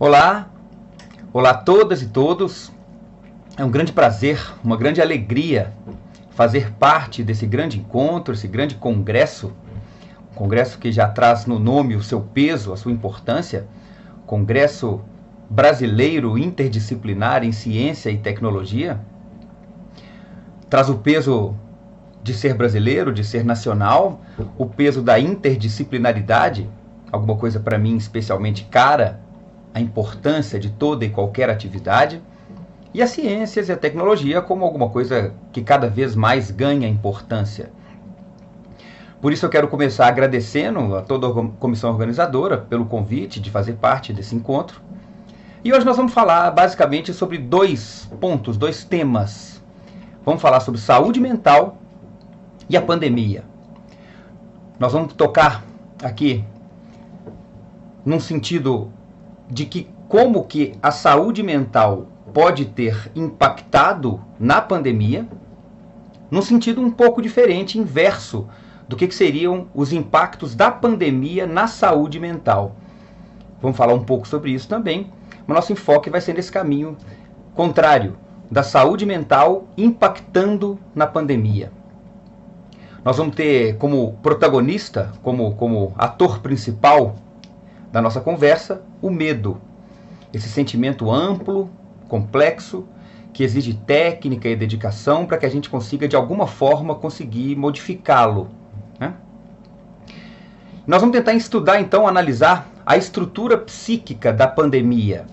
Olá, olá a todas e todos. É um grande prazer, uma grande alegria fazer parte desse grande encontro, esse grande congresso, um congresso que já traz no nome o seu peso, a sua importância, Congresso Brasileiro Interdisciplinar em Ciência e Tecnologia. Traz o peso de ser brasileiro, de ser nacional, o peso da interdisciplinaridade, alguma coisa para mim especialmente cara, a importância de toda e qualquer atividade, e as ciências e a tecnologia como alguma coisa que cada vez mais ganha importância. Por isso eu quero começar agradecendo a toda a comissão organizadora pelo convite de fazer parte desse encontro. E hoje nós vamos falar basicamente sobre dois pontos, dois temas. Vamos falar sobre saúde mental e a pandemia. Nós vamos tocar aqui num sentido de que como que a saúde mental pode ter impactado na pandemia, num sentido um pouco diferente, inverso do que seriam os impactos da pandemia na saúde mental. Vamos falar um pouco sobre isso também, mas nosso enfoque vai ser nesse caminho contrário, da saúde mental impactando na pandemia. Nós vamos ter como protagonista, como ator principal da nossa conversa, o medo. Esse sentimento amplo, complexo, que exige técnica e dedicação para que a gente consiga, de alguma forma, conseguir modificá-lo, né? Nós vamos tentar estudar, então, analisar a estrutura psíquica da pandemia,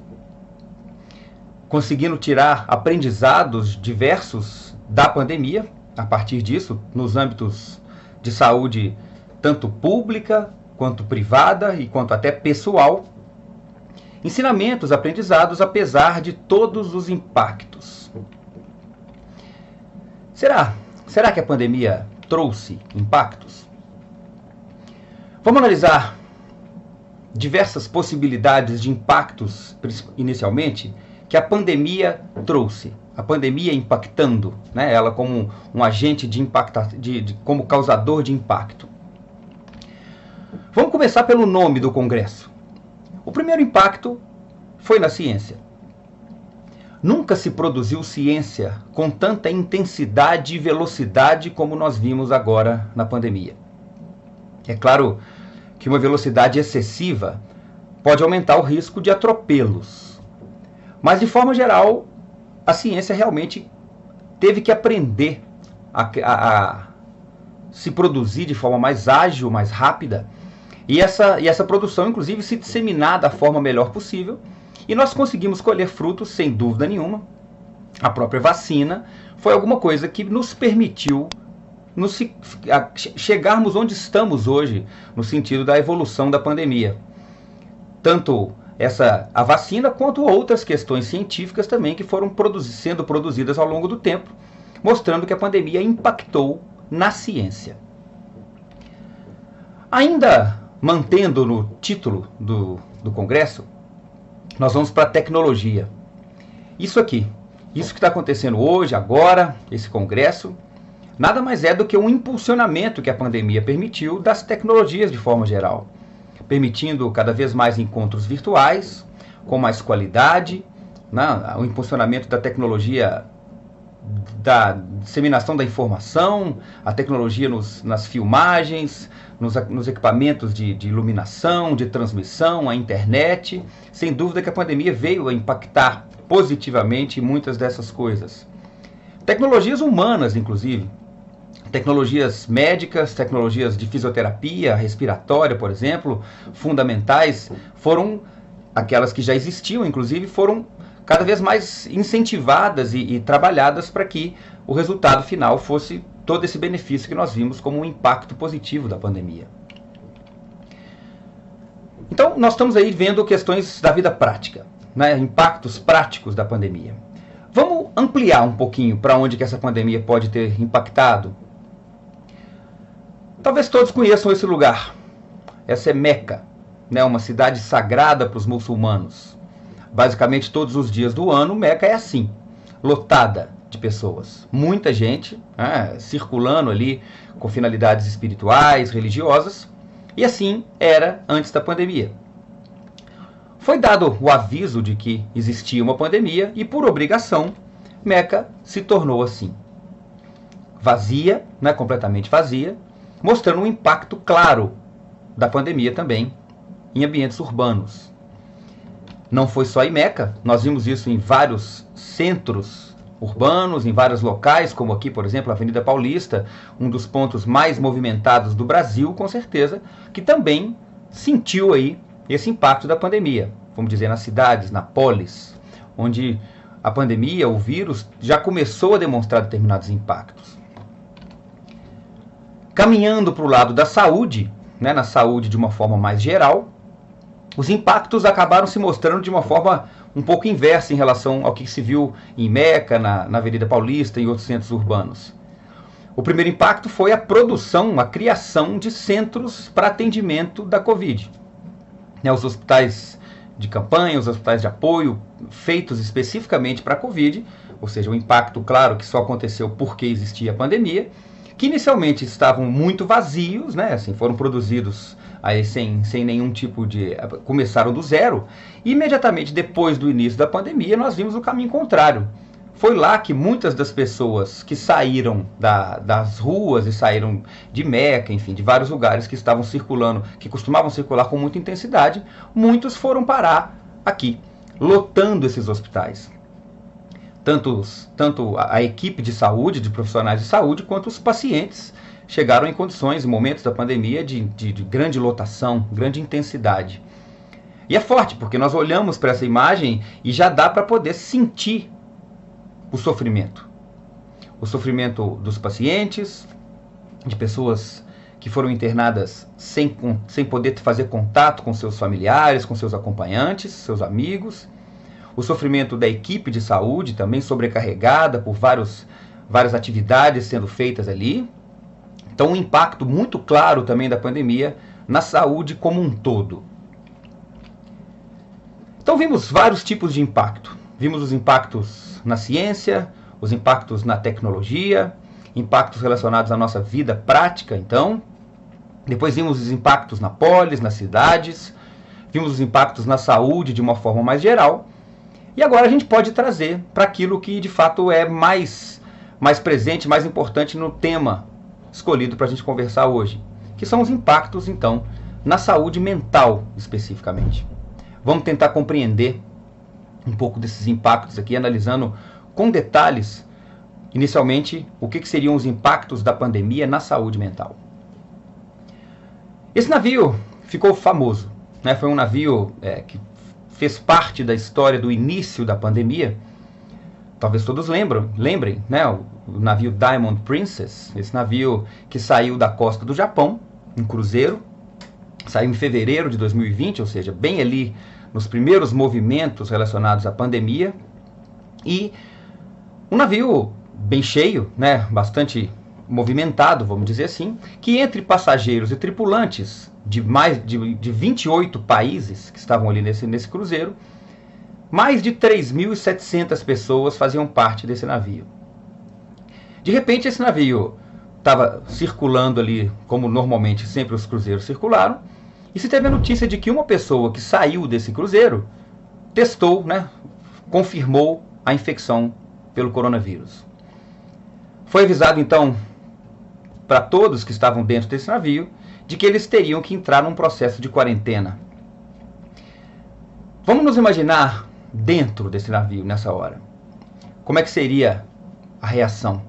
conseguindo tirar aprendizados diversos da pandemia, a partir disso, nos âmbitos de saúde, tanto pública, quanto privada e quanto até pessoal, ensinamentos, aprendizados, apesar de todos os impactos. Será que a pandemia trouxe impactos? Vamos analisar diversas possibilidades de impactos, inicialmente, que a pandemia trouxe. A pandemia impactando, né, ela como um agente de impacto, como causador de impacto. Vamos começar pelo nome do congresso. O primeiro impacto foi na ciência. Nunca se produziu ciência com tanta intensidade e velocidade como nós vimos agora na pandemia. É claro que uma velocidade excessiva pode aumentar o risco de atropelos. Mas, de forma geral, a ciência realmente teve que aprender a se produzir de forma mais ágil, mais rápida, e essa produção, inclusive, se disseminar da forma melhor possível. E nós conseguimos colher frutos, sem dúvida nenhuma. A própria vacina foi alguma coisa que nos permitiu chegarmos onde estamos hoje, no sentido da evolução da pandemia. Tanto a vacina, quanto outras questões científicas também que foram sendo produzidas ao longo do tempo, mostrando que a pandemia impactou na ciência. Ainda mantendo no título do congresso, nós vamos para a tecnologia. Isso que está acontecendo hoje, agora, esse congresso, nada mais é do que um impulsionamento que a pandemia permitiu das tecnologias de forma geral, permitindo cada vez mais encontros virtuais, com mais qualidade, né? O impulsionamento da tecnologia, da disseminação da informação, a tecnologia nas filmagens, nos equipamentos de iluminação, de transmissão, a internet. Sem dúvida que a pandemia veio a impactar positivamente muitas dessas coisas. Tecnologias humanas, inclusive. Tecnologias médicas, tecnologias de fisioterapia, respiratória, por exemplo, fundamentais, foram aquelas que já existiam, inclusive, foram cada vez mais incentivadas e trabalhadas para que o resultado final fosse todo esse benefício que nós vimos como um impacto positivo da pandemia. Então, nós estamos aí vendo questões da vida prática, né? Impactos práticos da pandemia. Vamos ampliar um pouquinho para onde que essa pandemia pode ter impactado. Talvez todos conheçam esse lugar. Essa é Meca, né? Uma cidade sagrada para os muçulmanos. Basicamente, todos os dias do ano, Meca é assim, lotada de pessoas. Muita gente, né, circulando ali com finalidades espirituais, religiosas, e assim era antes da pandemia. foi dado o aviso de que existia uma pandemia e, por obrigação, Meca se tornou assim. Vazia, né, completamente vazia, mostrando um impacto claro da pandemia também em ambientes urbanos. Não foi só em Meca, nós vimos isso em vários centros urbanos, em vários locais, como aqui, por exemplo, a Avenida Paulista, um dos pontos mais movimentados do Brasil, com certeza, que também sentiu aí esse impacto da pandemia. Vamos dizer, nas cidades, na polis, onde a pandemia, o vírus, já começou a demonstrar determinados impactos. Caminhando para o lado da saúde, né, na saúde de uma forma mais geral, os impactos acabaram se mostrando de uma forma um pouco inversa em relação ao que se viu em Meca, na Avenida Paulista e em outros centros urbanos. O primeiro impacto foi a produção, a criação de centros para atendimento da Covid. Os hospitais de campanha, os hospitais de apoio, feitos especificamente para a Covid, ou seja, o impacto, claro, que só aconteceu porque existia a pandemia, que inicialmente estavam muito vazios, né, assim, foram produzidos aí sem nenhum tipo de... começaram do zero, e imediatamente depois do início da pandemia nós vimos o caminho contrário. Foi lá que muitas das pessoas que saíram das ruas e saíram de Meca, enfim, de vários lugares que estavam circulando, que costumavam circular com muita intensidade, muitos foram parar aqui, lotando esses hospitais. Tanto a equipe de saúde, de profissionais de saúde, quanto os pacientes chegaram em condições, em momentos da pandemia, de grande lotação, grande intensidade. E é forte, porque nós olhamos para essa imagem e já dá para poder sentir o sofrimento. O sofrimento dos pacientes, de pessoas que foram internadas sem poder fazer contato com seus familiares, com seus acompanhantes, seus amigos. O sofrimento da equipe de saúde, também sobrecarregada por várias atividades sendo feitas ali. Então, um impacto muito claro também da pandemia na saúde como um todo. Então, vimos vários tipos de impacto. Vimos os impactos na ciência, os impactos na tecnologia, impactos relacionados à nossa vida prática, então. Depois vimos os impactos na polis, nas cidades. Vimos os impactos na saúde de uma forma mais geral. E agora a gente pode trazer para aquilo que de fato é mais presente, mais importante no tema escolhido para a gente conversar hoje, que são os impactos, então, na saúde mental especificamente. Vamos tentar compreender um pouco desses impactos aqui, analisando com detalhes, inicialmente, o que seriam os impactos da pandemia na saúde mental. Esse navio ficou famoso, né? Foi um navio que fez parte da história do início da pandemia. Talvez todos lembrem, né? O navio Diamond Princess, esse navio que saiu da costa do Japão, um cruzeiro, saiu em fevereiro de 2020, ou seja, bem ali nos primeiros movimentos relacionados à pandemia, e um navio bem cheio, né? Bastante movimentado, vamos dizer assim, que entre passageiros e tripulantes de mais de 28 países que estavam ali nesse cruzeiro, mais de 3.700 pessoas faziam parte desse navio. De repente, esse navio estava circulando ali, como normalmente sempre os cruzeiros circularam, e se teve a notícia de que uma pessoa que saiu desse cruzeiro testou, né, confirmou a infecção pelo coronavírus. Foi avisado, então, para todos que estavam dentro desse navio, de que eles teriam que entrar num processo de quarentena. Vamos nos imaginar dentro desse navio nessa hora. Como é que seria a reação?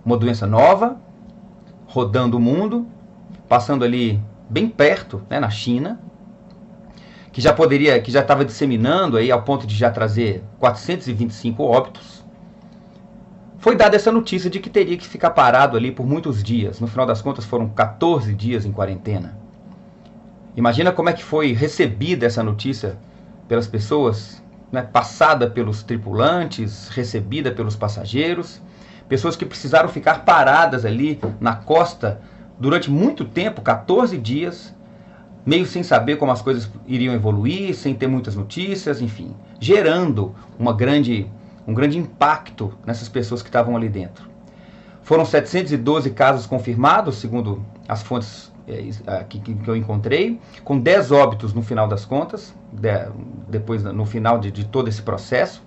Uma doença nova, rodando o mundo, passando ali bem perto, né, na China, que já estava disseminando aí ao ponto de já trazer 425 óbitos. Foi dada essa notícia de que teria que ficar parado ali por muitos dias. No final das contas, foram 14 dias em quarentena. Imagina como é que foi recebida essa notícia pelas pessoas, né, passada pelos tripulantes, recebida pelos passageiros, pessoas que precisaram ficar paradas ali na costa durante muito tempo, 14 dias, meio sem saber como as coisas iriam evoluir, sem ter muitas notícias, enfim, gerando um grande impacto nessas pessoas que estavam ali dentro. Foram 712 casos confirmados, segundo as fontes que eu encontrei, com 10 óbitos no final das contas, depois no final de todo esse processo.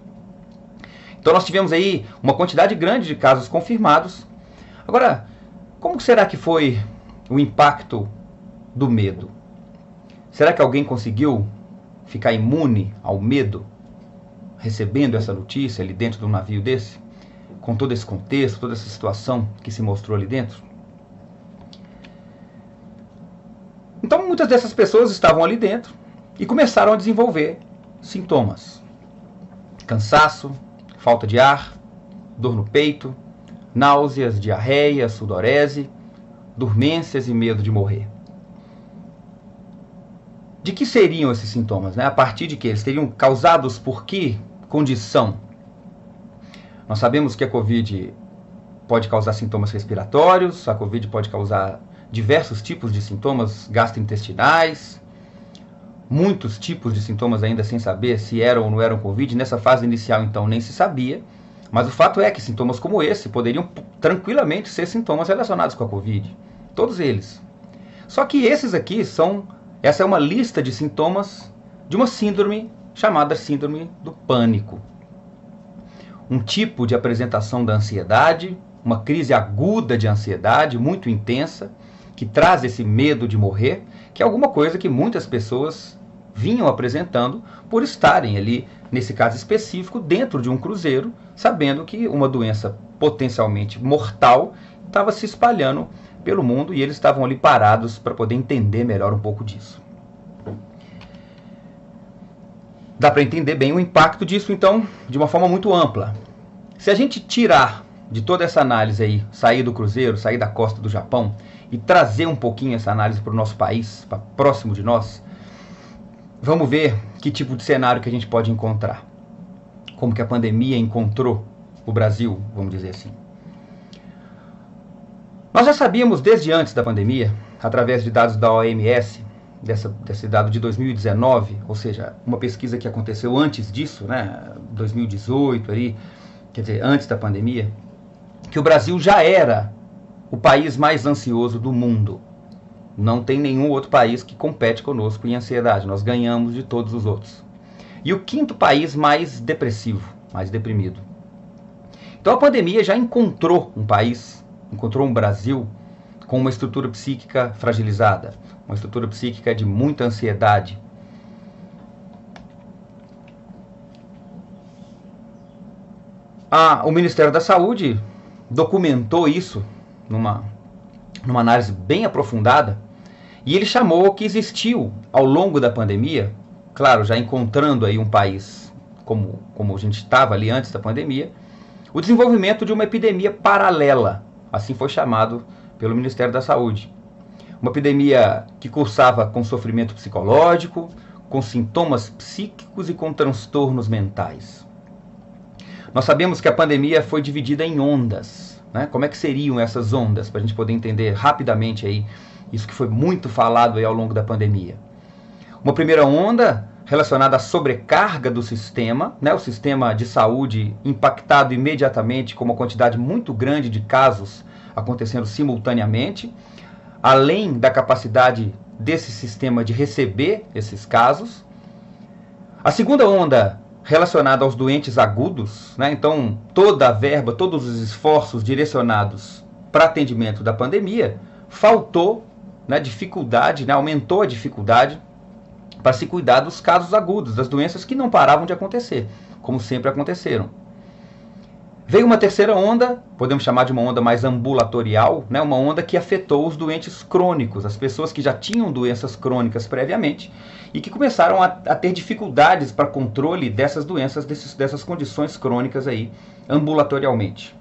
Então nós tivemos aí uma quantidade grande de casos confirmados. Agora, como será que foi o impacto do medo? Será que alguém conseguiu ficar imune ao medo, recebendo essa notícia ali dentro de um navio desse? Com todo esse contexto, toda essa situação que se mostrou ali dentro? Então muitas dessas pessoas estavam ali dentro e começaram a desenvolver sintomas. Cansaço, falta de ar, dor no peito, náuseas, diarreia, sudorese, dormências e medo de morrer. De que seriam esses sintomas, né? A partir de que eles teriam causados por que condição? Nós sabemos que a Covid pode causar sintomas respiratórios, a Covid pode causar diversos tipos de sintomas gastrointestinais, muitos tipos de sintomas ainda sem saber se eram ou não eram Covid. Nessa fase inicial, então, nem se sabia, mas o fato é que sintomas como esse poderiam tranquilamente ser sintomas relacionados com a Covid, todos eles. Só que esses aqui essa é uma lista de sintomas de uma síndrome chamada síndrome do pânico. Um tipo de apresentação da ansiedade, uma crise aguda de ansiedade muito intensa, que traz esse medo de morrer, que é alguma coisa que muitas pessoas vinham apresentando por estarem ali, nesse caso específico, dentro de um cruzeiro, sabendo que uma doença potencialmente mortal estava se espalhando pelo mundo e eles estavam ali parados para poder entender melhor um pouco disso. Dá para entender bem o impacto disso, então, de uma forma muito ampla. Se a gente tirar de toda essa análise aí, sair do cruzeiro, sair da costa do Japão e trazer um pouquinho essa análise para o nosso país, para próximo de nós, vamos ver que tipo de cenário que a gente pode encontrar. Como que a pandemia encontrou o Brasil, vamos dizer assim. Nós já sabíamos desde antes da pandemia, através de dados da OMS, desse dado de 2019, ou seja, uma pesquisa que aconteceu antes disso, né, 2018, ali, quer dizer, antes da pandemia, que o Brasil já era o país mais ansioso do mundo. Não tem nenhum outro país que compete conosco em ansiedade, nós ganhamos de todos os outros. E o quinto país mais depressivo, mais deprimido. Então a pandemia já encontrou um Brasil com uma estrutura psíquica fragilizada, uma estrutura psíquica de muita ansiedade. O Ministério da Saúde documentou isso numa análise bem aprofundada, e ele chamou que existiu ao longo da pandemia, claro, já encontrando aí um país como a gente estava ali antes da pandemia, o desenvolvimento de uma epidemia paralela, assim foi chamado pelo Ministério da Saúde. Uma epidemia que cursava com sofrimento psicológico, com sintomas psíquicos e com transtornos mentais. Nós sabemos que a pandemia foi dividida em ondas, né? Como é que seriam essas ondas, para a gente poder entender rapidamente aí isso que foi muito falado aí ao longo da pandemia. Uma primeira onda relacionada à sobrecarga do sistema, né? O sistema de saúde impactado imediatamente com uma quantidade muito grande de casos acontecendo simultaneamente, além da capacidade desse sistema de receber esses casos. A segunda onda relacionada aos doentes agudos, né? Então toda a verba, todos os esforços direcionados para atendimento da pandemia, faltou, né, dificuldade, né, aumentou a dificuldade para se cuidar dos casos agudos, das doenças que não paravam de acontecer, como sempre aconteceram. Veio uma terceira onda, podemos chamar de uma onda mais ambulatorial, né? Uma onda que afetou os doentes crônicos, as pessoas que já tinham doenças crônicas previamente e que começaram a ter dificuldades para controle dessas doenças, dessas condições crônicas aí, ambulatorialmente.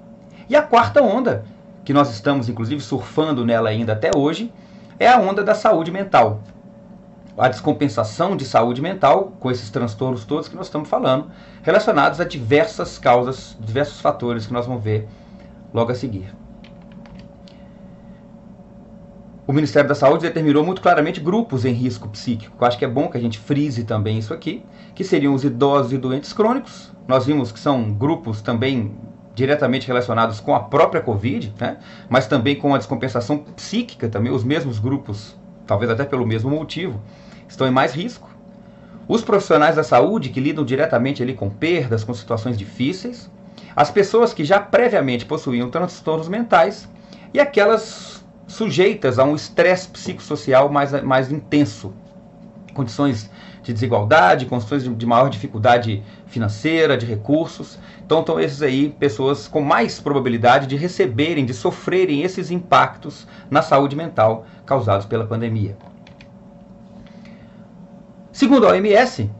E a quarta onda, que nós estamos inclusive surfando nela ainda até hoje, é a onda da saúde mental. A descompensação de saúde mental, com esses transtornos todos que nós estamos falando, relacionados a diversas causas, diversos fatores que nós vamos ver logo a seguir. O Ministério da Saúde determinou muito claramente grupos em risco psíquico. Eu acho que é bom que a gente frise também isso aqui, que seriam os idosos e doentes crônicos. Nós vimos que são grupos também diretamente relacionados com a própria Covid, né? Mas também com a descompensação psíquica, também os mesmos grupos, talvez até pelo mesmo motivo, estão em mais risco. Os profissionais da saúde que lidam diretamente ali com perdas, com situações difíceis, as pessoas que já previamente possuíam transtornos mentais e aquelas sujeitas a um estresse psicossocial mais intenso, condições de desigualdade, condições de maior dificuldade financeira, de recursos. Então estão esses aí, pessoas com mais probabilidade de receberem, de sofrerem esses impactos na saúde mental causados pela pandemia. Segundo a OMS,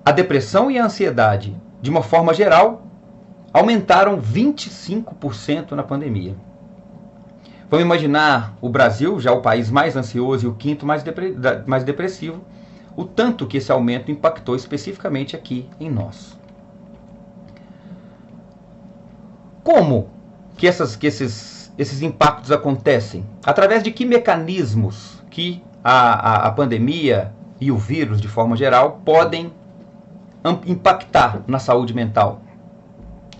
a depressão e a ansiedade, de uma forma geral, aumentaram 25% na pandemia. Vamos imaginar o Brasil, já o país mais ansioso e o quinto mais depressivo, o tanto que esse aumento impactou especificamente aqui em nós. Como que esses impactos acontecem? Através de que mecanismos que a pandemia e o vírus, de forma geral, podem impactar na saúde mental?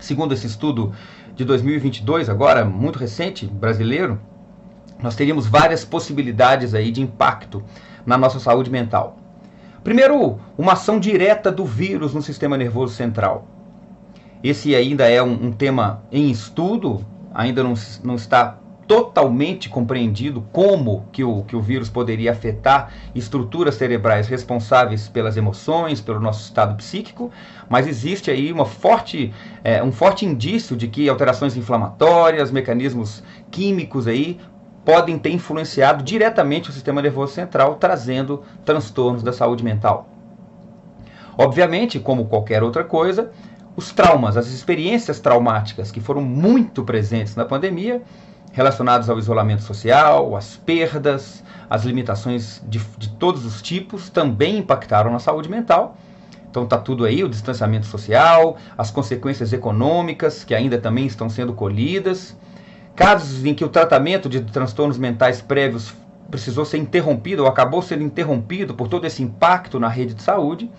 Segundo esse estudo de 2022, agora muito recente, brasileiro, nós teríamos várias possibilidades aí de impacto na nossa saúde mental. Primeiro, uma ação direta do vírus no sistema nervoso central. Esse ainda é um tema em estudo, ainda não está totalmente compreendido como que o vírus poderia afetar estruturas cerebrais responsáveis pelas emoções, pelo nosso estado psíquico, mas existe aí um forte indício de que alterações inflamatórias, mecanismos químicos aí, podem ter influenciado diretamente o sistema nervoso central, trazendo transtornos da saúde mental. Obviamente, como qualquer outra coisa, os traumas, as experiências traumáticas que foram muito presentes na pandemia, relacionados ao isolamento social, às perdas, às limitações de todos os tipos, também impactaram na saúde mental. Então está tudo aí, o distanciamento social, as consequências econômicas, que ainda também estão sendo colhidas, casos em que o tratamento de transtornos mentais prévios precisou ser interrompido ou acabou sendo interrompido por todo esse impacto na rede de saúde,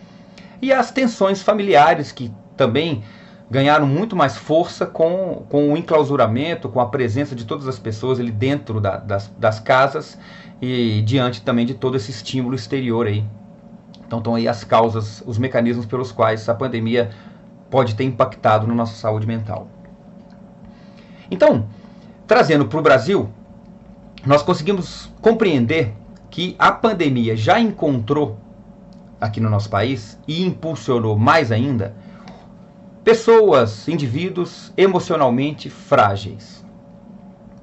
e as tensões familiares que também ganharam muito mais força com o enclausuramento, com a presença de todas as pessoas ali dentro das casas e diante também de todo esse estímulo exterior aí. Então estão aí as causas, os mecanismos pelos quais a pandemia pode ter impactado na nossa saúde mental. Então, trazendo para o Brasil, nós conseguimos compreender que a pandemia já encontrou aqui no nosso país e impulsionou mais ainda pessoas, indivíduos emocionalmente frágeis.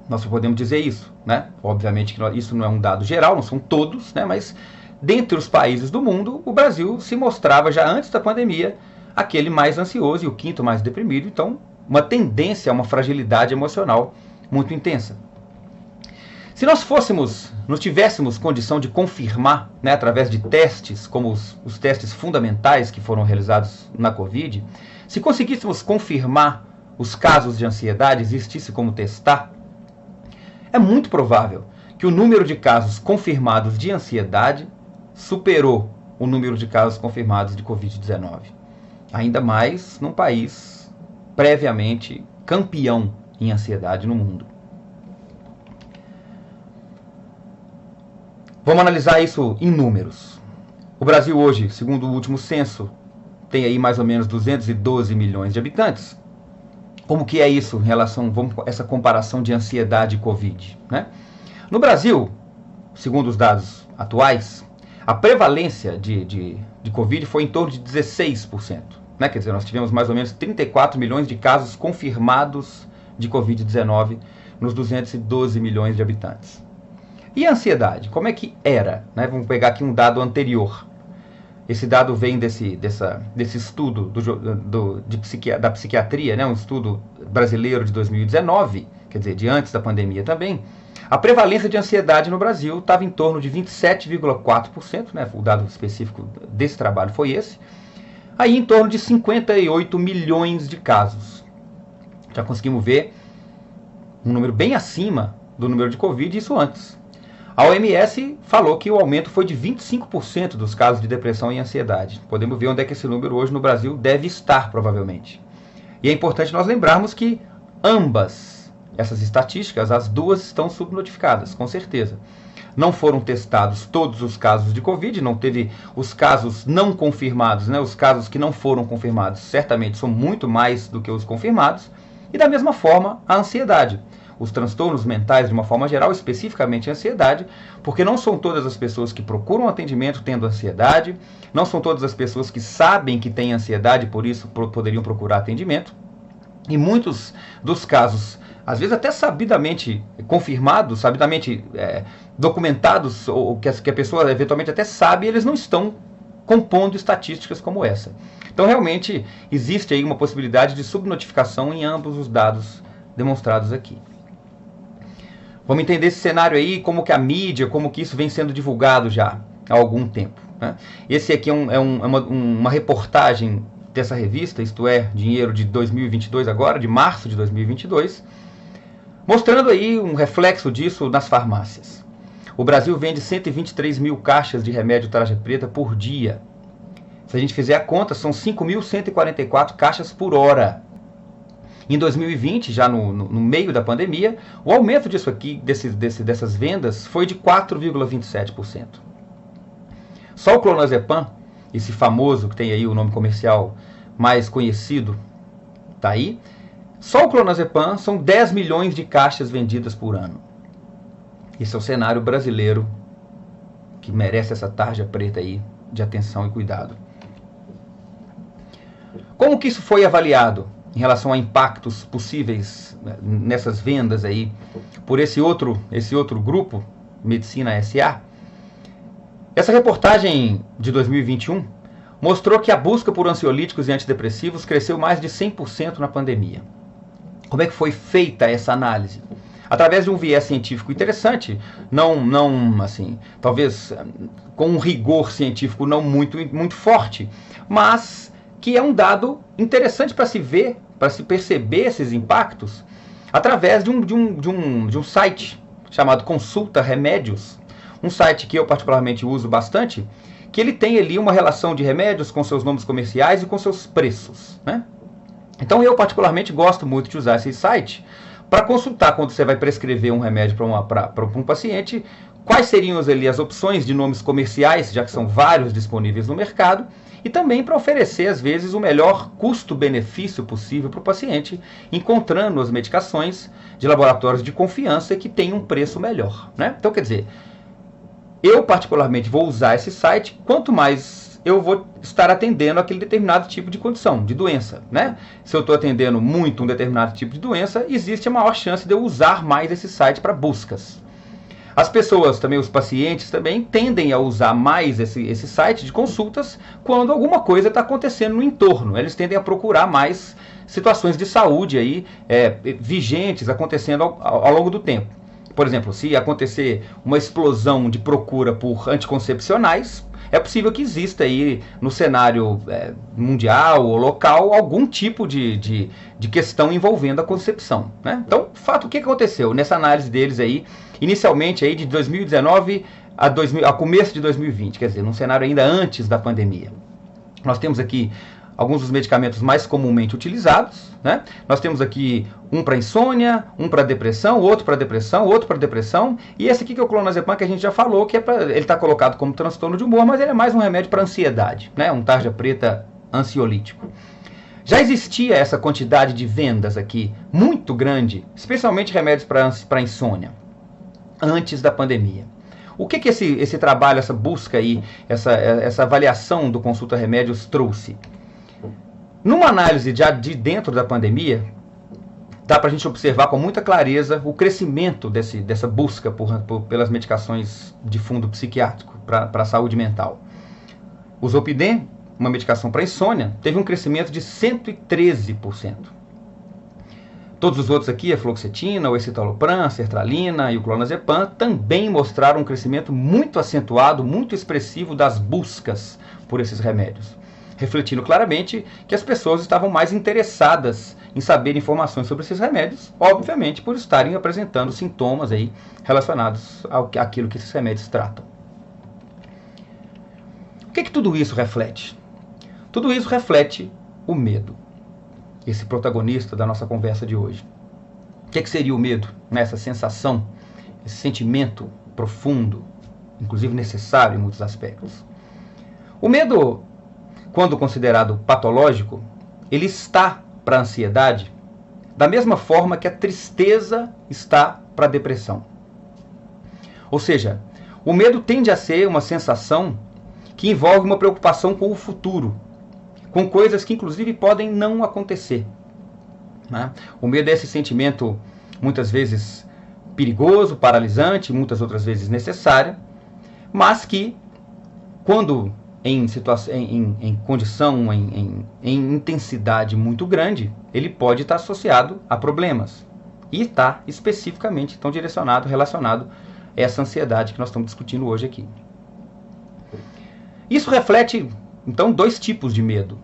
Nós podemos dizer isso, né? Obviamente que isso não é um dado geral, não são todos, né? Mas dentre os países do mundo, o Brasil se mostrava já antes da pandemia aquele mais ansioso e o quinto mais deprimido. Então, uma tendência a uma fragilidade emocional muito intensa. Se nós tivéssemos condição de confirmar, né, através de testes, como os testes fundamentais que foram realizados na Covid, se conseguíssemos confirmar os casos de ansiedade, existisse como testar, é muito provável que o número de casos confirmados de ansiedade superou o número de casos confirmados de Covid-19. Ainda mais num país previamente campeão em ansiedade no mundo. Vamos analisar isso em números. O Brasil hoje, segundo o último censo, tem aí mais ou menos 212 milhões de habitantes. Como que é isso em relação, essa comparação de ansiedade e Covid, né? No Brasil, segundo os dados atuais, a prevalência de Covid foi em torno de 16%. Né? Quer dizer, nós tivemos mais ou menos 34 milhões de casos confirmados de Covid-19 nos 212 milhões de habitantes. E a ansiedade, como é que era? Né? Vamos pegar aqui um dado anterior. Esse dado vem desse estudo da psiquiatria, né? Um estudo brasileiro de 2019, quer dizer, de antes da pandemia também. A prevalência de ansiedade no Brasil estava em torno de 27,4%, né? O dado específico desse trabalho foi esse. Aí em torno de 58 milhões de casos. Já conseguimos ver um número bem acima do número de Covid, isso antes. A OMS falou que o aumento foi de 25% dos casos de depressão e ansiedade. Podemos ver onde é que esse número hoje no Brasil deve estar, provavelmente. E é importante nós lembrarmos que ambas essas estatísticas, as duas estão subnotificadas, com certeza. Não foram testados todos os casos de Covid, não teve os casos não confirmados, né? Os casos que não foram confirmados certamente são muito mais do que os confirmados. E da mesma forma, a ansiedade. Os transtornos mentais, de uma forma geral, especificamente a ansiedade, porque não são todas as pessoas que procuram atendimento tendo ansiedade, não são todas as pessoas que sabem que têm ansiedade, por isso poderiam procurar atendimento. E muitos dos casos, às vezes até sabidamente confirmados, sabidamente documentados, ou que a pessoa eventualmente até sabe, eles não estão compondo estatísticas como essa. Então, realmente, existe aí uma possibilidade de subnotificação em ambos os dados demonstrados aqui. Vamos entender esse cenário aí, como que a mídia, como que isso vem sendo divulgado já há algum tempo, né? Esse aqui é uma reportagem dessa revista, isto é, Dinheiro de 2022 agora, de março de 2022, mostrando aí um reflexo disso nas farmácias. O Brasil vende 123 mil caixas de remédio tarja preta por dia. Se a gente fizer a conta, são 5.144 caixas por hora. Em 2020, já no meio da pandemia, o aumento disso aqui, dessas vendas, foi de 4,27%. Só o clonazepam, esse famoso, que tem aí o nome comercial mais conhecido, tá aí. Só o clonazepam são 10 milhões de caixas vendidas por ano. Esse é o cenário brasileiro que merece essa tarja preta aí de atenção e cuidado. Como que isso foi avaliado em relação a impactos possíveis nessas vendas aí por esse outro grupo, Medicina S.A.? Essa reportagem de 2021 mostrou que a busca por ansiolíticos e antidepressivos cresceu mais de 100% na pandemia. Como é que foi feita essa análise? Através de um viés científico interessante, não assim, talvez com um rigor científico não muito forte, mas que é um dado interessante para se ver, para se perceber esses impactos, através de um site chamado Consulta Remédios, um site que eu particularmente uso bastante, que ele tem ali uma relação de remédios com seus nomes comerciais e com seus preços, né? Então eu particularmente gosto muito de usar esse site para consultar quando você vai prescrever um remédio para um paciente, quais seriam ali as opções de nomes comerciais, já que são vários disponíveis no mercado, e também para oferecer, às vezes, o melhor custo-benefício possível para o paciente, encontrando as medicações de laboratórios de confiança que têm um preço melhor, né? Então, quer dizer, eu particularmente vou usar esse site quanto mais eu vou estar atendendo aquele determinado tipo de condição, de doença, né? Se eu estou atendendo muito um determinado tipo de doença, existe a maior chance de eu usar mais esse site para buscas. As pessoas também, os pacientes também, tendem a usar mais esse site de consultas quando alguma coisa está acontecendo no entorno. Eles tendem a procurar mais situações de saúde aí, vigentes, acontecendo ao longo do tempo. Por exemplo, se acontecer uma explosão de procura por anticoncepcionais, é possível que exista aí no cenário mundial ou local algum tipo de questão envolvendo a concepção, né? Então, fato, o que aconteceu nessa análise deles aí, inicialmente aí de 2019 a começo de 2020, quer dizer, num cenário ainda antes da pandemia. Nós temos aqui alguns dos medicamentos mais comumente utilizados, né? Nós temos aqui um para insônia, um para depressão, outro para depressão, outro para depressão, e esse aqui que é o clonazepam, que a gente já falou, que ele está colocado como transtorno de humor, mas ele é mais um remédio para ansiedade, né? Um tarja preta ansiolítico. Já existia essa quantidade de vendas aqui, muito grande, especialmente remédios para insônia, antes da pandemia. O que esse trabalho, essa busca aí, essa avaliação do Consulta Remédios trouxe? Numa análise já de dentro da pandemia, dá para a gente observar com muita clareza o crescimento dessa busca pelas medicações de fundo psiquiátrico para a saúde mental. O Zolpidem, uma medicação para insônia, teve um crescimento de 113%. Todos os outros aqui, a fluoxetina, o escitalopram, a sertralina e o clonazepam, também mostraram um crescimento muito acentuado, muito expressivo das buscas por esses remédios, refletindo claramente que as pessoas estavam mais interessadas em saber informações sobre esses remédios, obviamente por estarem apresentando sintomas aí relacionados àquilo que esses remédios tratam. O que tudo isso reflete? Tudo isso reflete o medo. esse protagonista da nossa conversa de hoje. O que seria o medo? Essa sensação, esse sentimento profundo, inclusive necessário em muitos aspectos. O medo, quando considerado patológico, ele está para a ansiedade da mesma forma que a tristeza está para a depressão. Ou seja, o medo tende a ser uma sensação que envolve uma preocupação com o futuro, com coisas que inclusive podem não acontecer. Né? O medo é esse sentimento muitas vezes perigoso, paralisante, muitas outras vezes necessário, mas que quando em condição, em intensidade muito grande, ele pode estar associado a problemas. E está especificamente então direcionado, relacionado a essa ansiedade que nós estamos discutindo hoje aqui. Isso reflete, então, dois tipos de medo.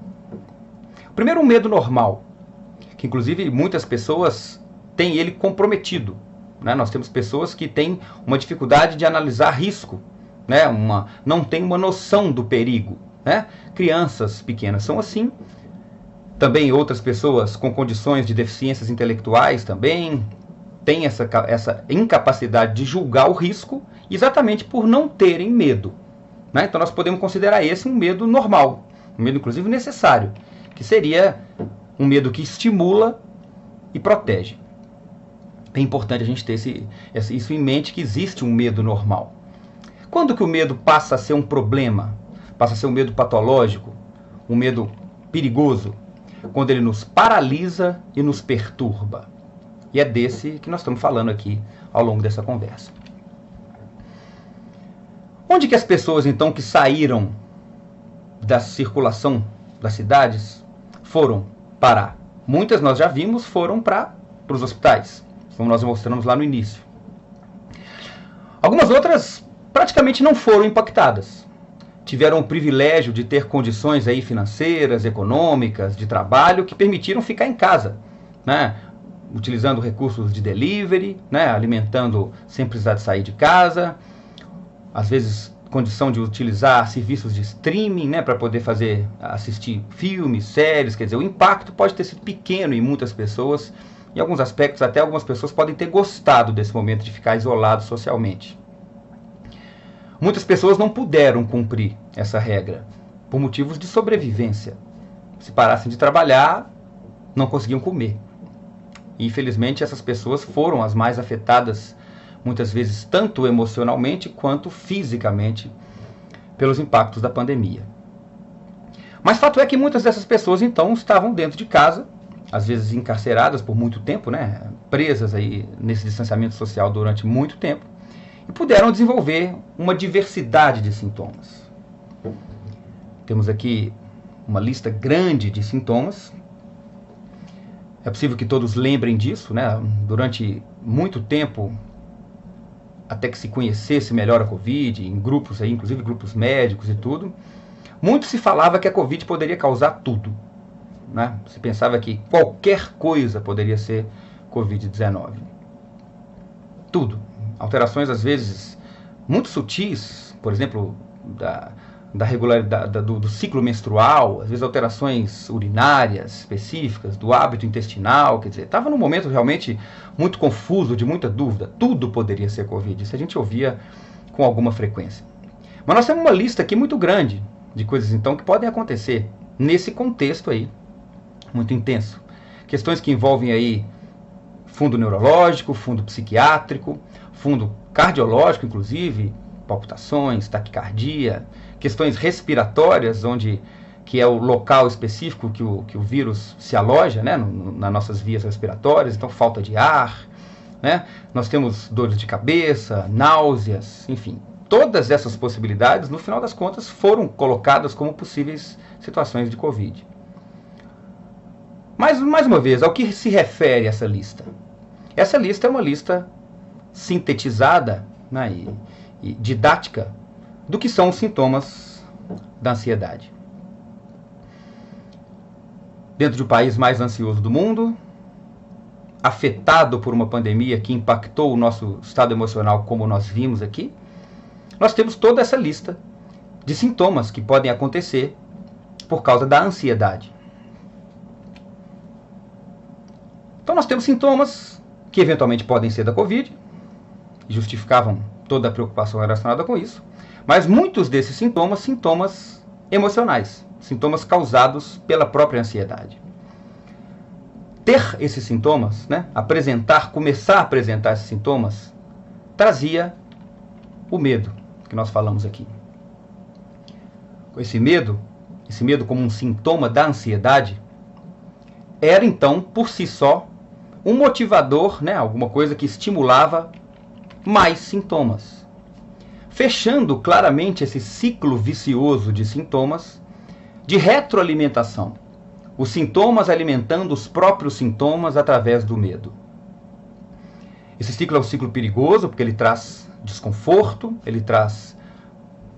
Primeiro, um medo normal, que inclusive muitas pessoas têm ele comprometido. Né? Nós temos pessoas que têm uma dificuldade de analisar risco, né? Não tem uma noção do perigo. Né? Crianças pequenas são assim. Também outras pessoas com condições de deficiências intelectuais também têm essa incapacidade de julgar o risco exatamente por não terem medo. Né? Então nós podemos considerar esse um medo normal, um medo inclusive necessário, que seria um medo que estimula e protege. É importante a gente ter isso em mente, que existe um medo normal. Quando que o medo passa a ser um problema, passa a ser um medo patológico, um medo perigoso? Quando ele nos paralisa e nos perturba. E é desse que nós estamos falando aqui ao longo dessa conversa. Onde que as pessoas, então, que saíram da circulação das cidades foram parar? Muitas, nós já vimos, foram para os hospitais, como nós mostramos lá no início. Algumas outras praticamente não foram impactadas. Tiveram o privilégio de ter condições aí financeiras, econômicas, de trabalho, que permitiram ficar em casa, né? Utilizando recursos de delivery, né? Alimentando sem precisar de sair de casa, às vezes condição de utilizar serviços de streaming, né? Para poder assistir filmes, séries. Quer dizer, o impacto pode ter sido pequeno em muitas pessoas. Em alguns aspectos, até algumas pessoas podem ter gostado desse momento de ficar isolado socialmente. Muitas pessoas não puderam cumprir essa regra por motivos de sobrevivência. Se parassem de trabalhar, não conseguiam comer. E, infelizmente, essas pessoas foram as mais afetadas, muitas vezes tanto emocionalmente quanto fisicamente, pelos impactos da pandemia. Mas fato é que muitas dessas pessoas, então, estavam dentro de casa, às vezes encarceradas por muito tempo, né? Presas aí nesse distanciamento social durante muito tempo, e puderam desenvolver uma diversidade de sintomas. Temos aqui uma lista grande de sintomas. É possível que todos lembrem disso, né? Durante muito tempo, até que se conhecesse melhor a Covid, em grupos aí, inclusive grupos médicos e tudo, muito se falava que a Covid poderia causar tudo. Né? Se pensava que qualquer coisa poderia ser Covid-19. Tudo. Alterações, às vezes, muito sutis, por exemplo, da regularidade do ciclo menstrual, às vezes alterações urinárias específicas, do hábito intestinal, quer dizer, estava num momento realmente muito confuso, de muita dúvida. Tudo poderia ser Covid, isso a gente ouvia com alguma frequência. Mas nós temos uma lista aqui muito grande de coisas, então, que podem acontecer nesse contexto aí, muito intenso. Questões que envolvem aí fundo neurológico, fundo psiquiátrico, fundo cardiológico, inclusive, palpitações, taquicardia, questões respiratórias, que é o local específico que o vírus se aloja, né, nas nossas vias respiratórias, então falta de ar, né? Nós temos dores de cabeça, náuseas, enfim. Todas essas possibilidades, no final das contas, foram colocadas como possíveis situações de Covid. Mas, mais uma vez, ao que se refere essa lista? Essa lista é uma lista sintetizada, né, e didática do que são os sintomas da ansiedade. Dentro de um país mais ansioso do mundo, afetado por uma pandemia que impactou o nosso estado emocional, como nós vimos aqui, nós temos toda essa lista de sintomas que podem acontecer por causa da ansiedade. Então nós temos sintomas que eventualmente podem ser da Covid, justificavam toda a preocupação relacionada com isso, mas muitos desses sintomas emocionais, sintomas causados pela própria ansiedade. Ter esses sintomas, né, começar a apresentar esses sintomas, trazia o medo que nós falamos aqui. Esse medo como um sintoma da ansiedade, era então, por si só, um motivador, né, alguma coisa que estimulava mais sintomas. Fechando claramente esse ciclo vicioso de sintomas, de retroalimentação. Os sintomas alimentando os próprios sintomas através do medo. Esse ciclo é um ciclo perigoso, porque ele traz desconforto, ele traz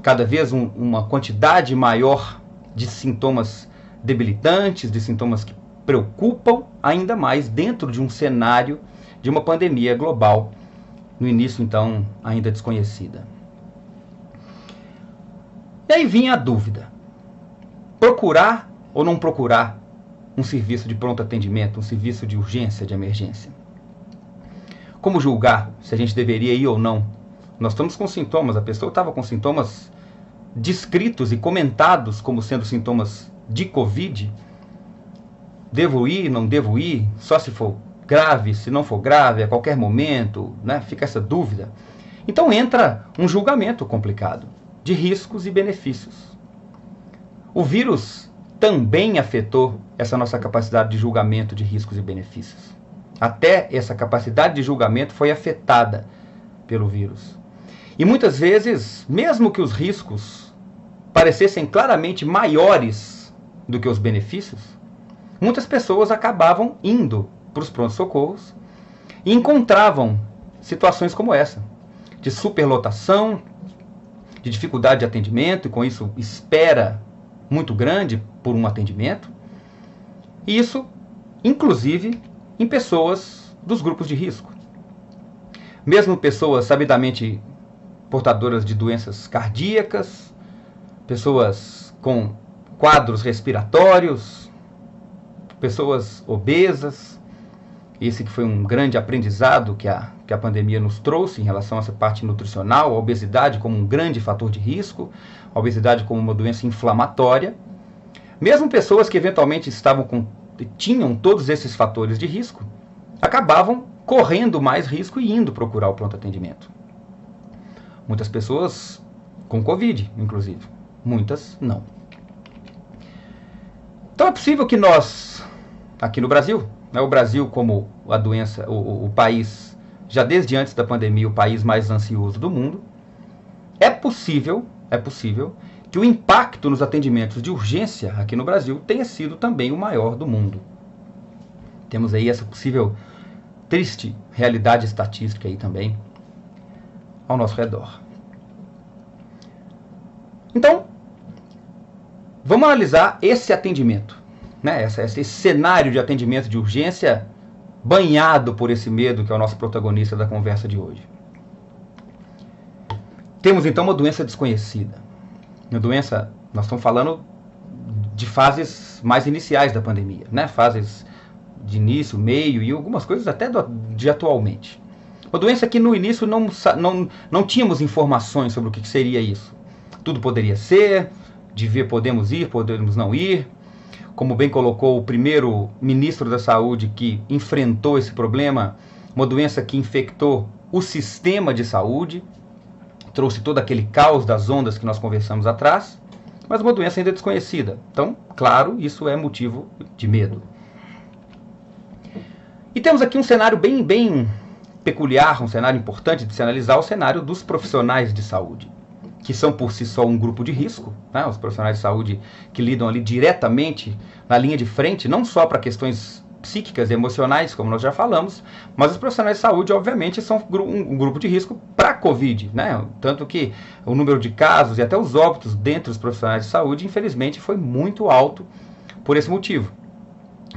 cada vez uma quantidade maior de sintomas debilitantes, de sintomas que preocupam ainda mais dentro de um cenário de uma pandemia global, no início então ainda desconhecida. E aí vinha a dúvida: procurar ou não procurar um serviço de pronto atendimento, um serviço de urgência, de emergência? Como julgar se a gente deveria ir ou não? Nós estamos com sintomas, a pessoa estava com sintomas descritos e comentados como sendo sintomas de Covid. Devo ir, não devo ir? Só se for grave, se não for grave, a qualquer momento, né? Fica essa dúvida. Então entra um julgamento complicado de riscos e benefícios. O vírus também afetou essa nossa capacidade de julgamento de riscos e benefícios. Até essa capacidade de julgamento foi afetada pelo vírus. E muitas vezes, mesmo que os riscos parecessem claramente maiores do que os benefícios, muitas pessoas acabavam indo para os prontos-socorros e encontravam situações como essa, de superlotação, de dificuldade de atendimento, e com isso espera muito grande por um atendimento. E isso, inclusive, em pessoas dos grupos de risco. Mesmo pessoas sabidamente portadoras de doenças cardíacas, pessoas com quadros respiratórios, pessoas obesas. Esse que foi um grande aprendizado que a pandemia nos trouxe em relação a essa parte nutricional, a obesidade como um grande fator de risco, a obesidade como uma doença inflamatória. Mesmo pessoas que eventualmente tinham todos esses fatores de risco, acabavam correndo mais risco e indo procurar o pronto atendimento. Muitas pessoas com Covid, inclusive. Muitas não. Então é possível que nós, aqui no Brasil, né, o Brasil como a doença, o país, já desde antes da pandemia, o país mais ansioso do mundo, é possível que o impacto nos atendimentos de urgência aqui no Brasil tenha sido também o maior do mundo. Temos aí essa possível triste realidade estatística aí também ao nosso redor. Então, vamos analisar esse atendimento, né? Esse cenário de atendimento de urgência banhado por esse medo que é o nosso protagonista da conversa de hoje. Temos então uma doença desconhecida. Uma doença, nós estamos falando de fases mais iniciais da pandemia, né? Fases de início, meio e algumas coisas até de atualmente. Uma doença que no início não tínhamos informações sobre o que seria isso. Tudo poderia ser, podemos ir, podemos não ir. Como bem colocou o primeiro ministro da Saúde que enfrentou esse problema, uma doença que infectou o sistema de saúde, trouxe todo aquele caos das ondas que nós conversamos atrás, mas uma doença ainda desconhecida. Então, claro, isso é motivo de medo. E temos aqui um cenário bem peculiar, um cenário importante de se analisar, o cenário dos profissionais de saúde, que são por si só um grupo de risco, né? Os profissionais de saúde que lidam ali diretamente na linha de frente, não só para questões psíquicas e emocionais, como nós já falamos, mas os profissionais de saúde, obviamente, são um grupo de risco para a Covid, né? Tanto que o número de casos e até os óbitos dentre os profissionais de saúde, infelizmente, foi muito alto por esse motivo.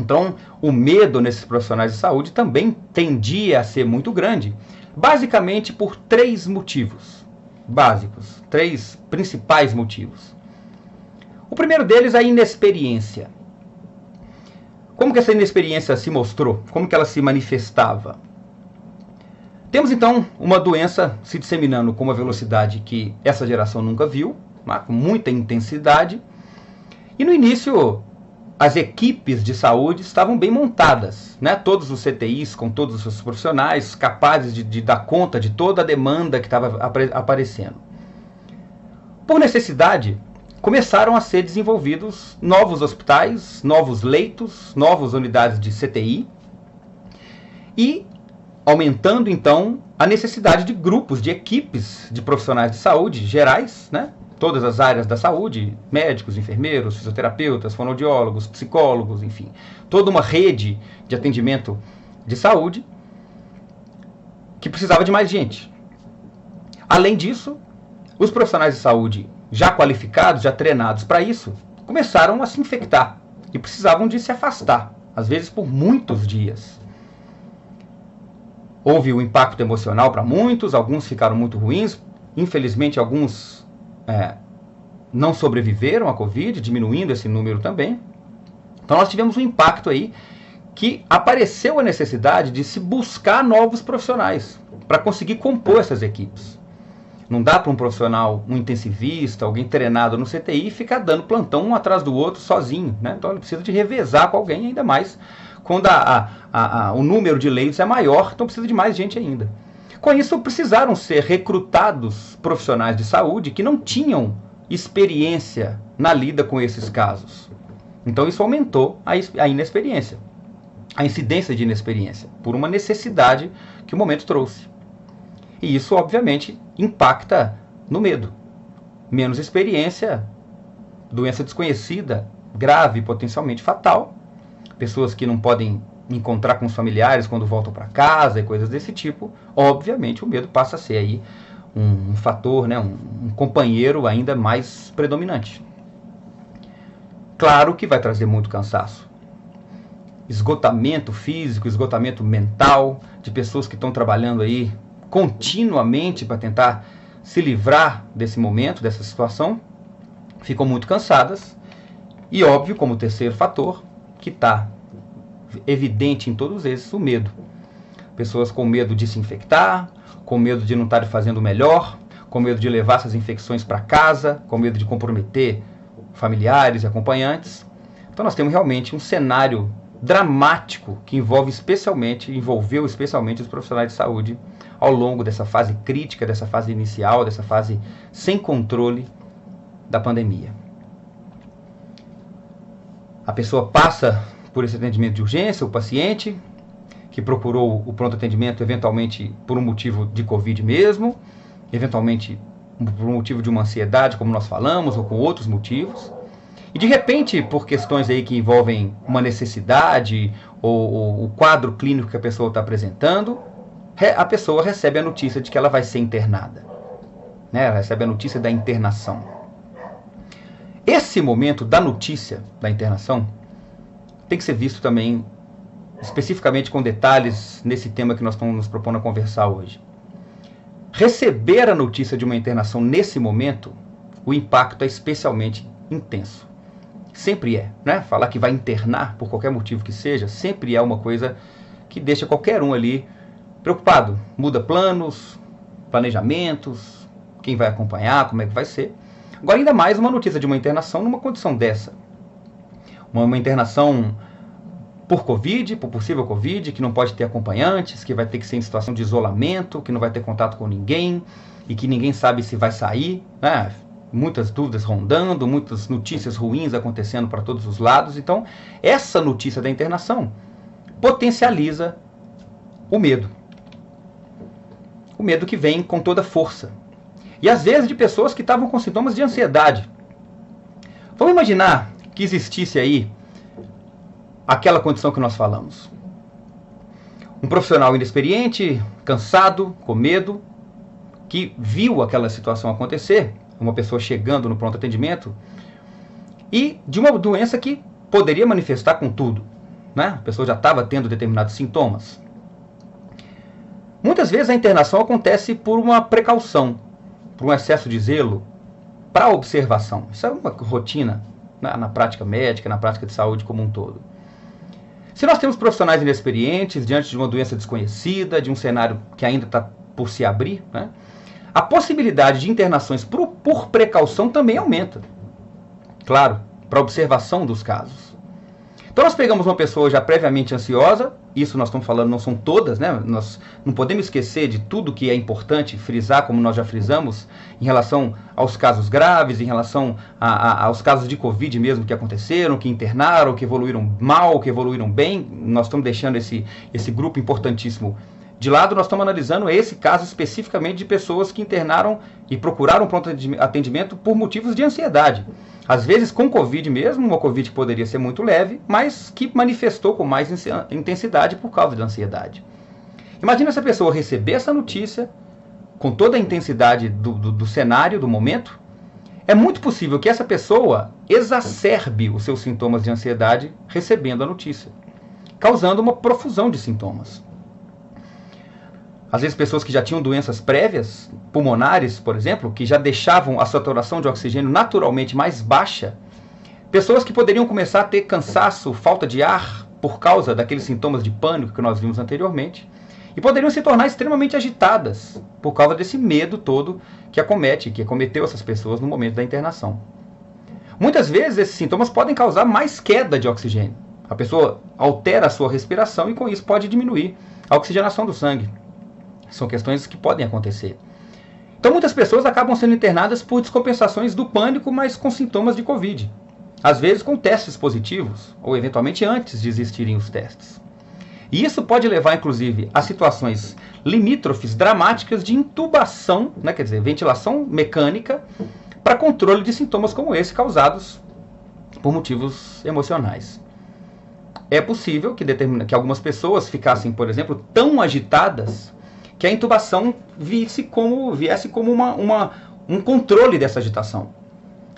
Então, o medo nesses profissionais de saúde também tendia a ser muito grande, basicamente por 3 motivos básicos, 3 principais motivos. O primeiro deles é a inexperiência. Como que essa inexperiência se mostrou? Como que ela se manifestava? Temos então uma doença se disseminando com uma velocidade que essa geração nunca viu, com muita intensidade. E no início, as equipes de saúde estavam bem montadas, né? Todos os CTIs com todos os seus profissionais capazes de dar conta de toda a demanda que estava aparecendo. Por necessidade, começaram a ser desenvolvidos novos hospitais, novos leitos, novas unidades de CTI e aumentando então a necessidade de grupos, de equipes de profissionais de saúde gerais, né? Todas as áreas da saúde, médicos, enfermeiros, fisioterapeutas, fonoaudiólogos, psicólogos, enfim, toda uma rede de atendimento de saúde que precisava de mais gente. Além disso, os profissionais de saúde já qualificados, já treinados para isso, começaram a se infectar e precisavam de se afastar, às vezes por muitos dias. Houve um impacto emocional para muitos, alguns ficaram muito ruins, infelizmente alguns não sobreviveram à Covid, diminuindo esse número também. Então nós tivemos um impacto aí que apareceu a necessidade de se buscar novos profissionais para conseguir compor essas equipes. Não dá para um profissional, um intensivista, alguém treinado no CTI, ficar dando plantão um atrás do outro sozinho, né? Então ele precisa de revezar com alguém, ainda mais quando o número de leitos é maior, então precisa de mais gente ainda. Com isso, precisaram ser recrutados profissionais de saúde que não tinham experiência na lida com esses casos. Então isso aumentou a inexperiência, a incidência de inexperiência, por uma necessidade que o momento trouxe. E isso, obviamente, impacta no medo. Menos experiência, doença desconhecida, grave, potencialmente fatal, pessoas que não podem encontrar com os familiares quando voltam para casa e coisas desse tipo. Obviamente, o medo passa a ser aí um fator, né, um companheiro ainda mais predominante. Claro que vai trazer muito cansaço. Esgotamento físico, esgotamento mental, de pessoas que estão trabalhando aí continuamente para tentar se livrar desse momento, dessa situação, ficam muito cansadas. E óbvio, como terceiro fator, que está evidente em todos esses, o medo. Pessoas com medo de se infectar, com medo de não estar fazendo o melhor, com medo de levar essas infecções para casa, com medo de comprometer familiares e acompanhantes. Então nós temos realmente um cenário dramático que envolveu especialmente os profissionais de saúde ao longo dessa fase crítica, dessa fase inicial, dessa fase sem controle da pandemia. A pessoa passa por esse atendimento de urgência, o paciente que procurou o pronto atendimento eventualmente por um motivo de Covid mesmo, eventualmente por um motivo de uma ansiedade, como nós falamos, ou com outros motivos. E de repente, por questões aí que envolvem uma necessidade ou o quadro clínico que a pessoa está apresentando, a pessoa recebe a notícia de que ela vai ser internada, né? Ela recebe a notícia da internação. Esse momento da notícia da internação tem que ser visto também especificamente com detalhes nesse tema que nós estamos nos propondo a conversar hoje. Receber a notícia de uma internação nesse momento, o impacto é especialmente intenso. Sempre é, né? Falar que vai internar por qualquer motivo que seja, sempre é uma coisa que deixa qualquer um ali preocupado. Muda planos, planejamentos, quem vai acompanhar, como é que vai ser. Agora, ainda mais uma notícia de uma internação numa condição dessa. Uma internação por Covid, por possível Covid, que não pode ter acompanhantes, que vai ter que ser em situação de isolamento, que não vai ter contato com ninguém e que ninguém sabe se vai sair, né? Muitas dúvidas rondando, muitas notícias ruins acontecendo para todos os lados. Então, essa notícia da internação potencializa o medo. O medo que vem com toda força. E às vezes de pessoas que estavam com sintomas de ansiedade. Vamos imaginar que existisse aí aquela condição que nós falamos. Um profissional inexperiente, cansado, com medo, que viu aquela situação acontecer, uma pessoa chegando no pronto atendimento, e de uma doença que poderia manifestar com tudo, né? A pessoa já estava tendo determinados sintomas. Muitas vezes a internação acontece por uma precaução, por um excesso de zelo, para a observação. Isso é uma rotina, né, na prática médica, na prática de saúde como um todo. Se nós temos profissionais inexperientes diante de uma doença desconhecida, de um cenário que ainda está por se abrir, né, a possibilidade de internações por precaução também aumenta. Claro, para observação dos casos. Então nós pegamos uma pessoa já previamente ansiosa, isso nós estamos falando, não são todas, né? Nós não podemos esquecer de tudo que é importante frisar, como nós já frisamos, em relação aos casos graves, em relação aos casos de Covid mesmo que aconteceram, que internaram, que evoluíram mal, que evoluíram bem. Nós estamos deixando esse grupo importantíssimo de lado. Nós estamos analisando esse caso especificamente de pessoas que internaram e procuraram pronto atendimento por motivos de ansiedade. Às vezes com Covid mesmo, uma Covid que poderia ser muito leve, mas que manifestou com mais intensidade por causa da ansiedade. Imagina essa pessoa receber essa notícia, com toda a intensidade do cenário, do momento. É muito possível que essa pessoa exacerbe os seus sintomas de ansiedade recebendo a notícia, causando uma profusão de sintomas. Às vezes pessoas que já tinham doenças prévias, pulmonares, por exemplo, que já deixavam a saturação de oxigênio naturalmente mais baixa, pessoas que poderiam começar a ter cansaço, falta de ar, por causa daqueles sintomas de pânico que nós vimos anteriormente, e poderiam se tornar extremamente agitadas, por causa desse medo todo que acometeu essas pessoas no momento da internação. Muitas vezes esses sintomas podem causar mais queda de oxigênio. A pessoa altera a sua respiração e com isso pode diminuir a oxigenação do sangue. São questões que podem acontecer. Então muitas pessoas acabam sendo internadas por descompensações do pânico, mas com sintomas de Covid. Às vezes com testes positivos, ou eventualmente antes de existirem os testes. E isso pode levar, inclusive, a situações limítrofes dramáticas de intubação, né, quer dizer, ventilação mecânica, para controle de sintomas como esse causados por motivos emocionais. É possível que algumas pessoas ficassem, por exemplo, tão agitadas que a intubação viesse como um controle dessa agitação.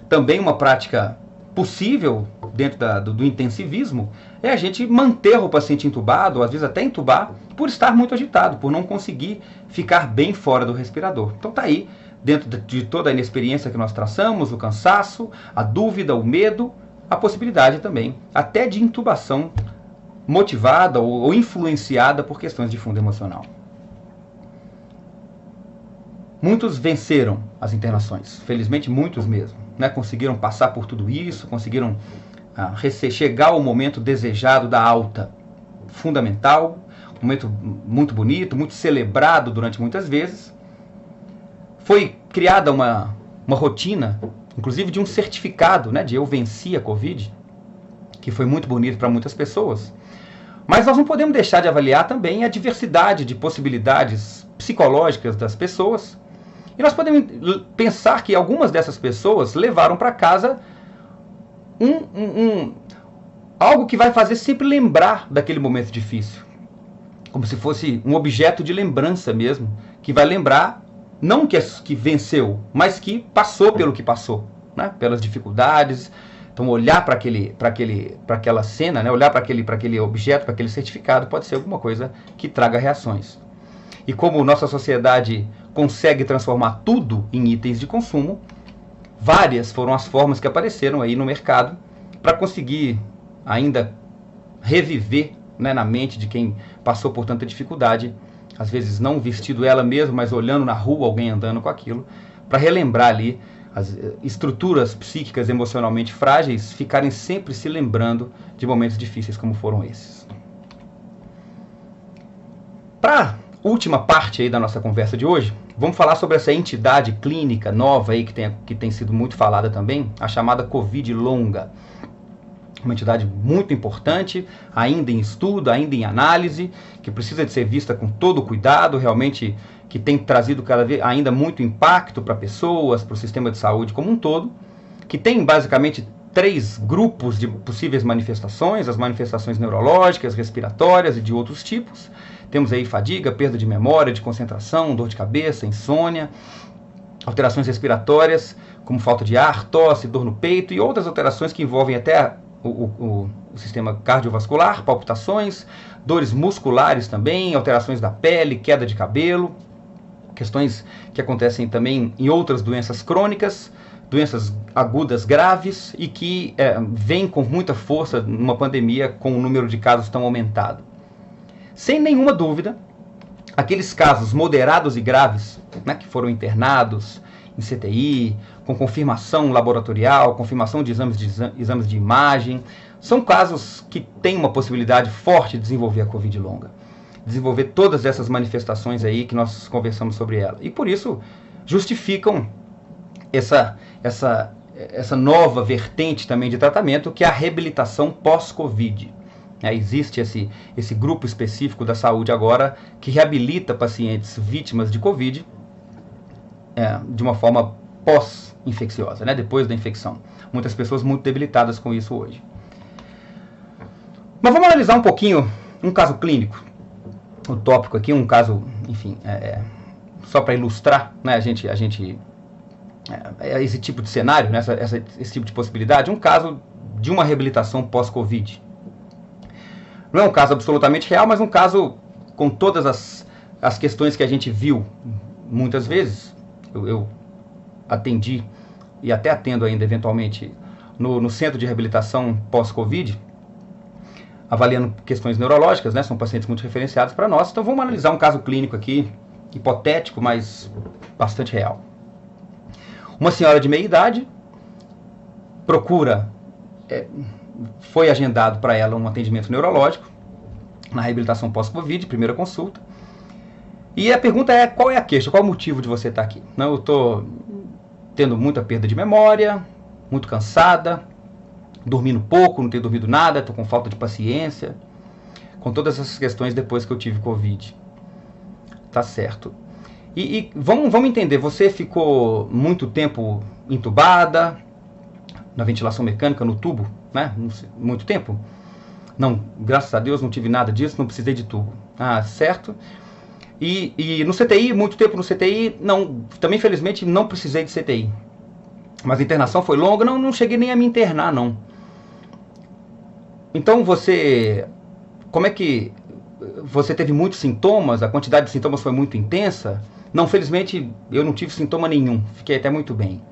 Também uma prática possível dentro do intensivismo é a gente manter o paciente intubado, ou às vezes até intubar, por estar muito agitado, por não conseguir ficar bem fora do respirador. Então está aí, dentro de toda a inexperiência que nós traçamos, o cansaço, a dúvida, o medo, a possibilidade também até de intubação motivada ou influenciada por questões de fundo emocional. Muitos venceram as internações, felizmente muitos mesmo, né? Conseguiram passar por tudo isso, conseguiram chegar ao momento desejado da alta, fundamental, um momento muito bonito, muito celebrado durante muitas vezes. Foi criada uma rotina, inclusive de um certificado, né, de eu venci a Covid, que foi muito bonito para muitas pessoas. Mas nós não podemos deixar de avaliar também a diversidade de possibilidades psicológicas das pessoas. E nós podemos pensar que algumas dessas pessoas levaram para casa algo que vai fazer sempre lembrar daquele momento difícil. Como se fosse um objeto de lembrança mesmo, que vai lembrar, não que venceu, mas que passou pelo que passou, né? Pelas dificuldades. Então olhar para aquela cena, né? Olhar para aquele objeto, para aquele certificado, pode ser alguma coisa que traga reações. E como nossa sociedade consegue transformar tudo em itens de consumo, várias foram as formas que apareceram aí no mercado para conseguir ainda reviver, né, na mente de quem passou por tanta dificuldade, às vezes não vestido ela mesma, mas olhando na rua alguém andando com aquilo, para relembrar ali as estruturas psíquicas emocionalmente frágeis ficarem sempre se lembrando de momentos difíceis como foram esses. Para última parte aí da nossa conversa de hoje, vamos falar sobre essa entidade clínica nova aí que tem sido muito falada também, a chamada Covid longa. Uma entidade muito importante, ainda em estudo, ainda em análise, que precisa de ser vista com todo cuidado, realmente que tem trazido cada vez ainda muito impacto para pessoas, para o sistema de saúde como um todo, que tem basicamente 3 grupos de possíveis manifestações, as manifestações neurológicas, respiratórias e de outros tipos. Temos aí fadiga, perda de memória, de concentração, dor de cabeça, insônia, alterações respiratórias, como falta de ar, tosse, dor no peito e outras alterações que envolvem até o sistema cardiovascular, palpitações, dores musculares também, alterações da pele, queda de cabelo, questões que acontecem também em outras doenças crônicas, doenças agudas graves e que vêm com muita força numa pandemia com o número de casos tão aumentado. Sem nenhuma dúvida, aqueles casos moderados e graves, né, que foram internados em CTI, com confirmação laboratorial, confirmação de exames de imagem, são casos que têm uma possibilidade forte de desenvolver a Covid longa. Desenvolver todas essas manifestações aí que nós conversamos sobre ela. E por isso justificam essa nova vertente também de tratamento, que é a reabilitação pós-Covid. Existe esse grupo específico da saúde agora que reabilita pacientes vítimas de Covid de uma forma pós-infecciosa, né, depois da infecção. Muitas pessoas muito debilitadas com isso hoje. Mas vamos analisar um pouquinho um caso clínico. O tópico aqui, um caso, enfim, só para ilustrar, né, esse tipo de cenário, né, esse tipo de possibilidade, um caso de uma reabilitação pós-Covid. Não é um caso absolutamente real, mas um caso com todas as questões que a gente viu muitas vezes. Eu atendi e até atendo ainda eventualmente no centro de reabilitação pós-Covid, avaliando questões neurológicas, né? São pacientes muito referenciados para nós. Então vamos analisar um caso clínico aqui, hipotético, mas bastante real. Uma senhora de meia idade foi agendado para ela um atendimento neurológico na reabilitação pós-Covid, primeira consulta. E a pergunta é: qual é a queixa? Qual é o motivo de você estar aqui? Não, eu estou tendo muita perda de memória, muito cansada, dormindo pouco, não tenho dormido nada, estou com falta de paciência, com todas essas questões depois que eu tive Covid. Tá certo. E vamos entender, você ficou muito tempo entubada, na ventilação mecânica, no tubo, né? Muito tempo? Não, graças a Deus não tive nada disso, não precisei de tubo. Ah, certo. E no CTI, muito tempo no CTI, não, também felizmente não precisei de CTI. Mas a internação foi longa, não cheguei nem a me internar, não. Então como é que você teve muitos sintomas, a quantidade de sintomas foi muito intensa? Não, felizmente eu não tive sintoma nenhum, fiquei até muito bem.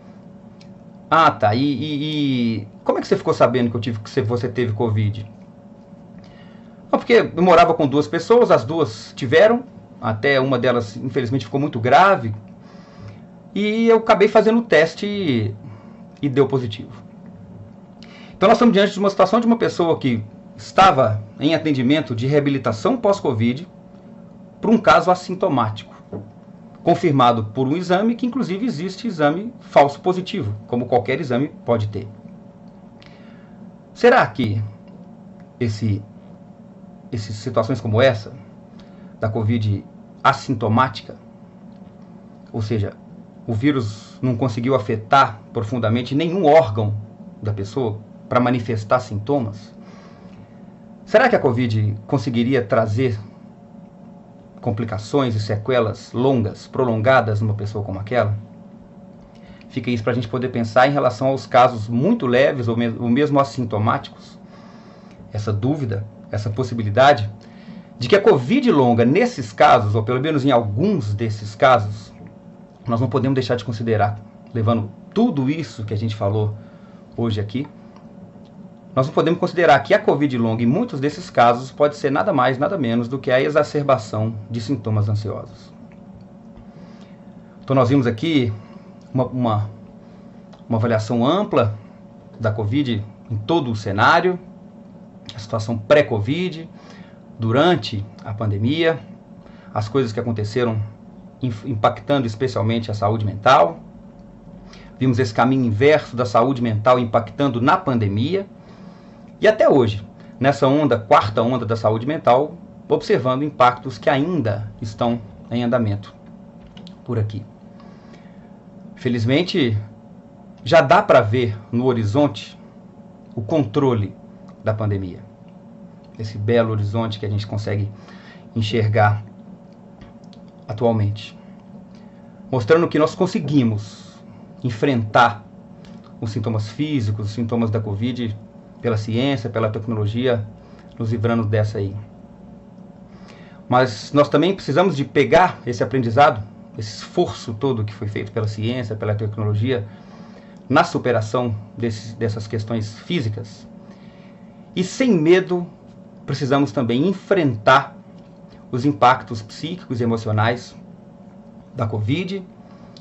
Ah, tá, e como é que você ficou sabendo que você teve Covid? Não, porque eu morava com 2 pessoas, as 2 tiveram, até uma delas infelizmente ficou muito grave, e eu acabei fazendo o teste e deu positivo. Então nós estamos diante de uma situação de uma pessoa que estava em atendimento de reabilitação pós-Covid para um caso assintomático, confirmado por um exame que inclusive existe exame falso positivo, como qualquer exame pode ter. Será que essas situações como essa, da Covid assintomática, ou seja, o vírus não conseguiu afetar profundamente nenhum órgão da pessoa para manifestar sintomas, será que a Covid conseguiria trazer complicações e sequelas longas, prolongadas numa pessoa como aquela? Fica isso para a gente poder pensar em relação aos casos muito leves ou mesmo assintomáticos. Essa dúvida, essa possibilidade de que a Covid longa, nesses casos, ou pelo menos em alguns desses casos, nós não podemos deixar de considerar, levando tudo isso que a gente falou hoje aqui, nós não podemos considerar que a Covid longa, em muitos desses casos, pode ser nada mais, nada menos do que a exacerbação de sintomas ansiosos. Então nós vimos aqui uma avaliação ampla da Covid em todo o cenário, a situação pré-Covid, durante a pandemia, as coisas que aconteceram impactando especialmente a saúde mental. Vimos esse caminho inverso da saúde mental impactando na pandemia. E até hoje, nessa quarta onda da saúde mental, observando impactos que ainda estão em andamento por aqui. Felizmente, já dá para ver no horizonte o controle da pandemia. Esse belo horizonte que a gente consegue enxergar atualmente. Mostrando que nós conseguimos enfrentar os sintomas físicos, os sintomas da Covid, pela ciência, pela tecnologia, nos livrando dessa aí. Mas nós também precisamos de pegar esse aprendizado, esse esforço todo que foi feito pela ciência, pela tecnologia, na superação dessas questões físicas. E sem medo, precisamos também enfrentar os impactos psíquicos e emocionais da Covid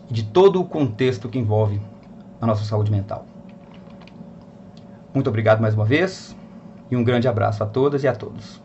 e de todo o contexto que envolve a nossa saúde mental. Muito obrigado mais uma vez e um grande abraço a todas e a todos.